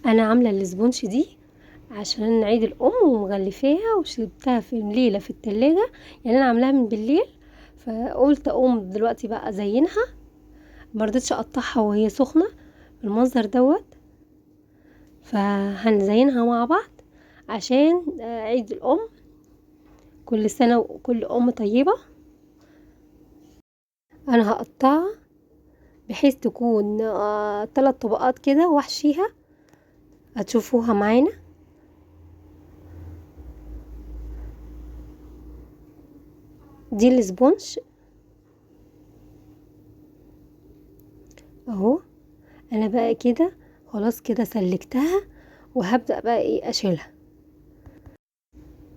انا عامله الاسبونش دي عشان عيد الام ومغلفاها وشربتها في الليله في التلاجة. يعني انا عاملاها من بالليل، فقلت اقوم دلوقتي بقى ازينها. مرضتش اقطعها وهي سخنه بالمنظر دوت. فهنزينها مع بعض عشان عيد الام. كل سنه وكل ام طيبه. انا هقطعها بحيث تكون 3 طبقات كده واحشيها. هتشوفوها معانا. دي الاسبونج اهو. انا بقى كده خلاص كده سلكتها، وهبدأ بقى ايه اشيلها.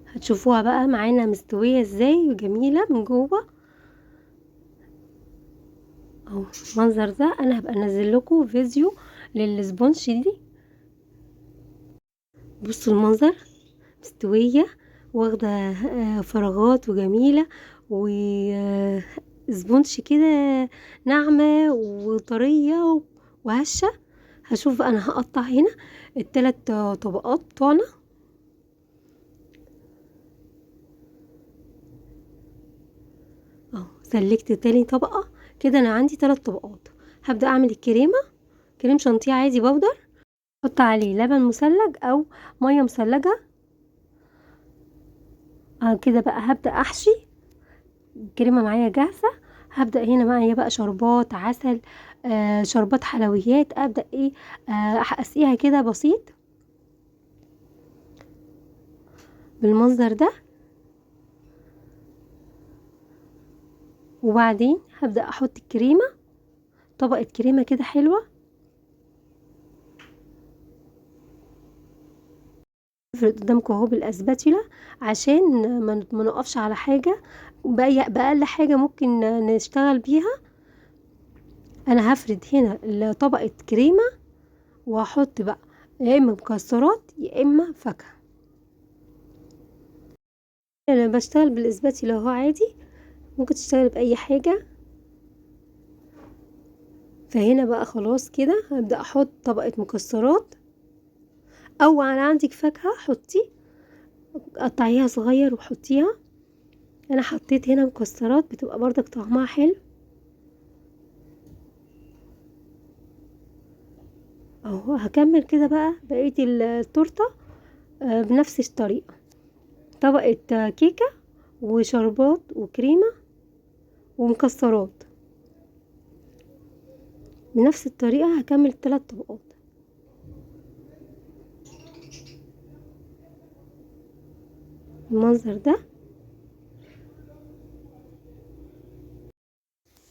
هتشوفوها بقى معانا مستوية ازاي وجميلة من جوه اهو. المنظر ده انا هبقى انزل لكم فيديو للسبونج دي. بصوا المنظر، مستوية واخدة فراغات وجميلة وسبونج كده ناعمة وطرية وهشة. هشوف بقى انا هقطع هنا ال3 طبقات بتوعنا اهو. سلكت تاني طبقة كده. انا عندي 3 طبقات. هبدأ اعمل الكريمة. كريم شانتيه عادي بودر، احط عليه لبن مثلج او مية مثلجة كده. بقى هبدأ احشي الكريمة معايا جاهزة. هبدأ هنا معايا بقى شربات عسل، شربات حلويات. ابدأ ايه اسقيها كده بسيط بالمنظر ده. وبعدين هبدأ احط الكريمة، طبقة كريمة كده حلوة. افرد قدامكم اهو بالاسباتيولا عشان ما نقفش على حاجة. بأقل حاجة ممكن نشتغل بيها. انا هفرد هنا طبقة كريمة وهحط بقى يا اما مكسرات يا اما فاكهة. انا بشتغل بالاسباتيولا اهو عادي، ممكن تشتغل باي حاجة. فهنا بقى خلاص كده هبدأ احط طبقة مكسرات، او انا عندك فاكهة حطي قطعيها صغير وحطيها. انا حطيت هنا مكسرات بتبقى برضك طعمها حلو اهو. هكمل كده بقى بقية التورتة بنفس الطريقة. طبقة كيكة وشربات وكريمة ومكسرات بنفس الطريقة. هكمل 3 طبقات المنظر ده.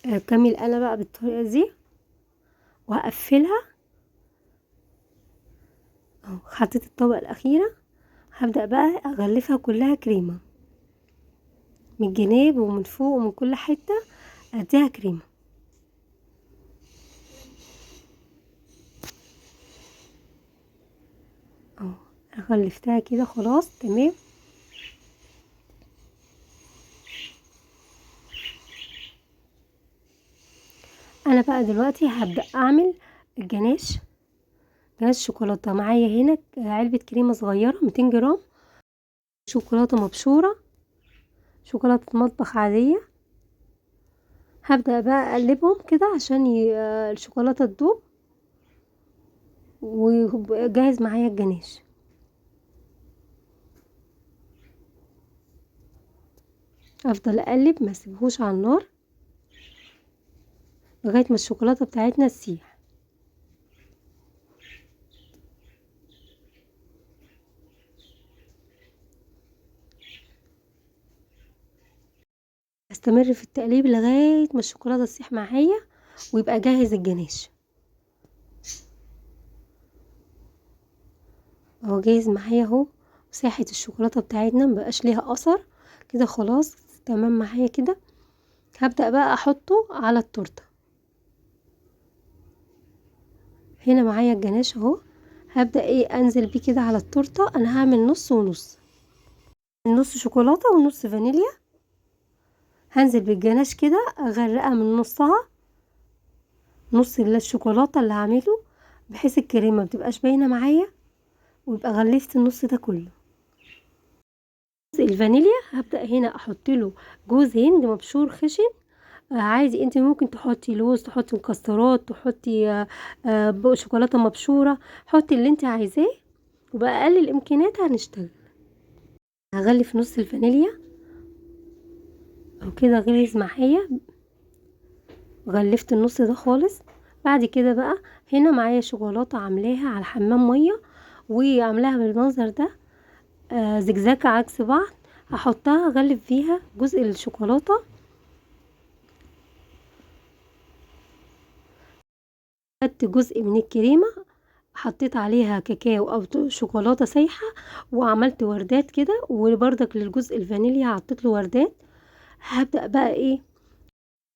هكمل انا بقى بالطريقة دي وهقفلها اهو. حطيت الطبقة الأخيرة. هبدأ بقى أغلفها كلها كريمة من الجناب ومن فوق ومن كل حتة. أديها كريمة اهو. غلفتها كده خلاص تمام. انا بقى دلوقتي هبدأ اعمل الجناش. جناش شوكولاتة معايا هنا علبة كريمة صغيرة 200 جرام، شوكولاتة مبشورة، شوكولاتة مطبخ عادية. هبدأ بقى اقلبهم كده عشان الشوكولاتة تدوب. وجاهز معايا الجناش. افضل اقلب ما اسيبهوش على النار لغاية ما الشوكولاتة بتاعتنا تسيح. استمر في التقليب لغاية ما الشوكولاتة تسيح معايا ويبقى جاهز الجناش اهو. جاهز معايا اهو. ساحة الشوكولاتة بتاعتنا مبقاش ليها اثر كده خلاص تمام معايا كده. هبدأ بقى احطه على التورتة. هنا معايا الجناش اهو. هبدأ ايه انزل بيه كده على التورتة. انا هعمل نص ونص، نص شوكولاتة ونص فانيليا. هنزل بالجناش كده اغرقها من نصها، نص الشوكولاتة اللي هعمله بحيث الكريمه متبقاش باينه معايا، ويبقى غلفت النص ده كله. الفانيليا هبدأ هنا احط له جوز هند مبشور خشن. عادي انت ممكن تحطي لوز، تحطي مكسرات، تحطي شوكولاته مبشوره، حطي اللي انت عايزاه، وبأقل الامكانيات هنشتغل. هغلف نص الفانيليا او كده غليظ معايا، غلفت النص ده خالص. بعد كده بقى هنا معايا شوكولاته عاملاها على حمام ميه وعاملاها بالمنظر ده، زجزاج عكس بعض. هحطها اغلف فيها جزء الشوكولاته، خدت جزء من الكريمه حطيت عليها كاكاو او شوكولاته سايحه وعملت وردات كده، وبرضك للجزء الفانيليا حطيت له وردات. هبدأ بقى ايه،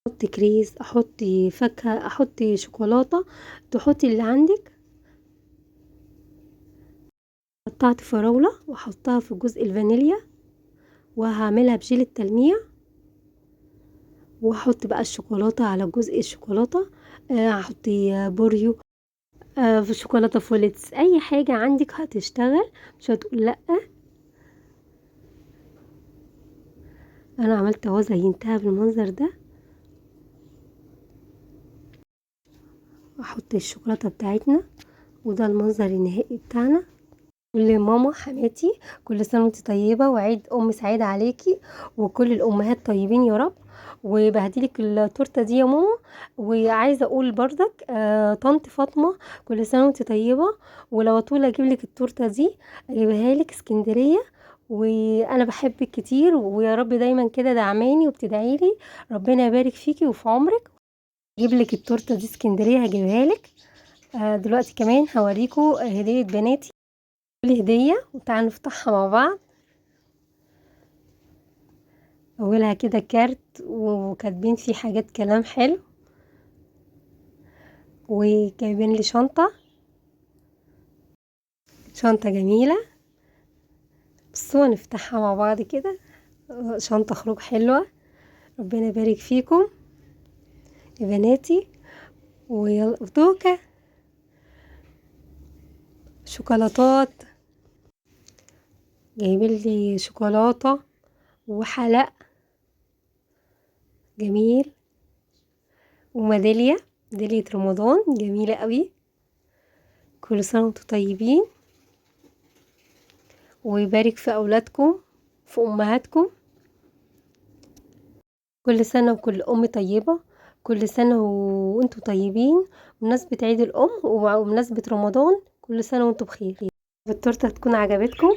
احط كريز، احط فاكهه، احط شوكولاته، تحطي اللي عندك. قطعت فراوله واحطها في جزء الفانيليا، وهعملها بجيل التلميع، واحط بقى الشوكولاته على جزء الشوكولاته. هحط بوريو، في شوكولاته فوليتس، اي حاجه عندك هتشتغل، مش هتقول لا. انا عملت اهو زينتها بالمنظر ده. احط الشوكولاته بتاعتنا، وده المنظر النهائي بتاعنا. كل ماما حماتي كل سنه وانت طيبه، وعيد سعيد عليكي، وكل الامهات طيبين يا رب. وبهديلك التورته دي يا ماما. وعايزه اقول بردك طنط فاطمه كل سنه وانت طيبه، ولو طول اجيب لك التورته دي اجيبها لك اسكندريه. وانا بحبك كتير، ويا رب دايما كده دعماني وبتدعي لي، ربنا يبارك فيكي وفي عمرك. اجيب لك التورته دي اسكندريه هجيبها لك. دلوقتي كمان هوريكم هديه بناتي، كل هديه وتعالوا نفتحها مع بعض. اولها كده كارت وكاتبين فيه حاجات كلام حلو، وجايبين لي شنطه جميله. بصوا نفتحها مع بعض كده. شنطه خروج حلوه، ربنا يبارك فيكم يا بناتي. ويلا وتوكه شوكولاتات، جايبين لي شوكولاته وحلق جميل، وميداليه، ميداليه رمضان جميله قوي. كل سنه وانتم طيبين، ويبارك في اولادكم، في امهاتكم. كل سنة وكل ام طيبة، كل سنة وانتم طيبين، بمناسبة عيد الام وبمناسبة رمضان، كل سنة وانتم بخير. التورته تكون عجبتكم.